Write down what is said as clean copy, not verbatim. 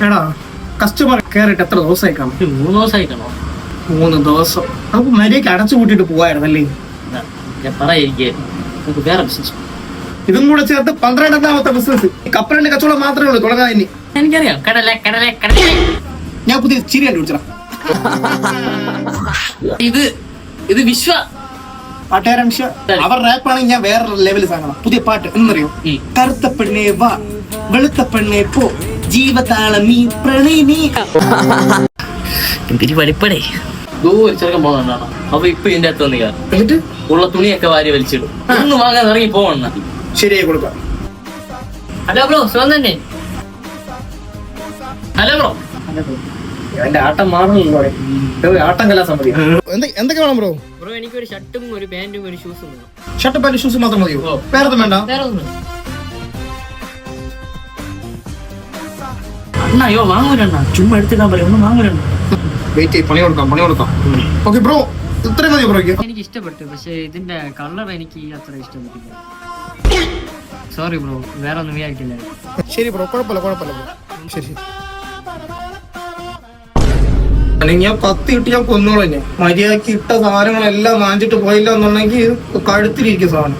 എടാ കസ്റ്റമർ കയറിയിട്ട് എത്ര ദിവസമായി കാണും? 3 ദിവസമായി കാണോ? 3 ദിവസം. നമുക്ക് മര്യാദയ്ക്ക് അടച്ചു കൂട്ടിട്ട് പോവായിരുന്നല്ലേ? ഞാൻ പറയാ നമുക്ക് വേറെ ബിസിനസ്. ഇതും കൂടെ ചേർത്ത് 12ാമത്തെ ബിസിനസ്. കപ്പലിന്റെ കച്ചവടം മാത്രമേ ഉള്ളൂ തുടങ്ങാൻ. ഇനി എനിക്കറിയാം, കടല കടല കടല. ഞാൻ പുതിയ ചിരി കണ്ടുപിടിച്ചടാ. ഇത് വിശ്വ പാട്ടുകാരൻ അവർ റാപ്പാണെങ്കിൽ ഞാൻ വേറെ ലെവലിൽ സാധനം. പുതിയ പാട്ട് എന്നറിയോ? കറുത്ത പെണ്ണേ വാ വെളുത്ത പെണ്ണേ പോ ജീവതാളം നീ പ്രണയിനി. എന്തിരി പഠിപ്പടേ ഒരു ചെറുക്കൻ പോകുന്നുണ്ടാണ്. അപ്പൊ ഇപ്പൊ ഇതിന്റെ അകത്ത് വന്ന് കയറും. എന്നിട്ട് ഉള്ള തുണിയൊക്കെ വാരി വലിച്ചിടും. ഒന്ന് വാങ്ങാൻ ഇറങ്ങി പോവണം. ശരിയായി കൊടുക്കാം. ഹലോ ബ്രോ, സുഖം തന്നെ? Hello bro. എന്റെ ആട്ടം മാറുന്നില്ല. ആട്ടം കലാസമിതി. എന്തൊക്കെ വേണം ബ്രോ? ബ്രോ എനിക്കൊരു ഷർട്ടും ഒരു പാന്റും ഒരു ഷൂസും വേണം. ഷർട്ട് പാന്റ് ഷൂസ് മാത്രം മതിയോ? വേറെ വേണ്ട? വേറെ ഒന്നും അണ്ണ. അയ്യോ വാങ്ങൂലണ്ണ, ചുമ്മാ എടുത്തിടാൻ പറയും. ഒന്നും വാങ്ങൂലണ്ണ. വെയിറ്റ് ചെയ്ത് പണി കൊടുക്കാം. ഓക്കെ ബ്രോ, ഇത്രയും മതിയോ ബ്രോയ്ക്ക്? എനിക്ക് ഇഷ്ടപ്പെട്ടു, പക്ഷെ ഇതിന്റെ കളർ എനിക്ക് അത്ര ഇഷ്ടപ്പെട്ടില്ല. സോറി ബ്രോ, വേറെ ഒന്നും വിചാരിക്കില്ല. ശരി ബ്രോ, കുഴപ്പമില്ല ബ്രോ. ശരി. ഞാൻ 10 ഇട്ട് ഞാൻ കൊന്നോളെ. മര്യാദക്ക് ഇട്ട സാധനങ്ങളെല്ലാം വാങ്ങിച്ചിട്ട് പോയില്ല എന്നുണ്ടെങ്കിൽ കഴുത്തിലിരിക്കും സാധനം.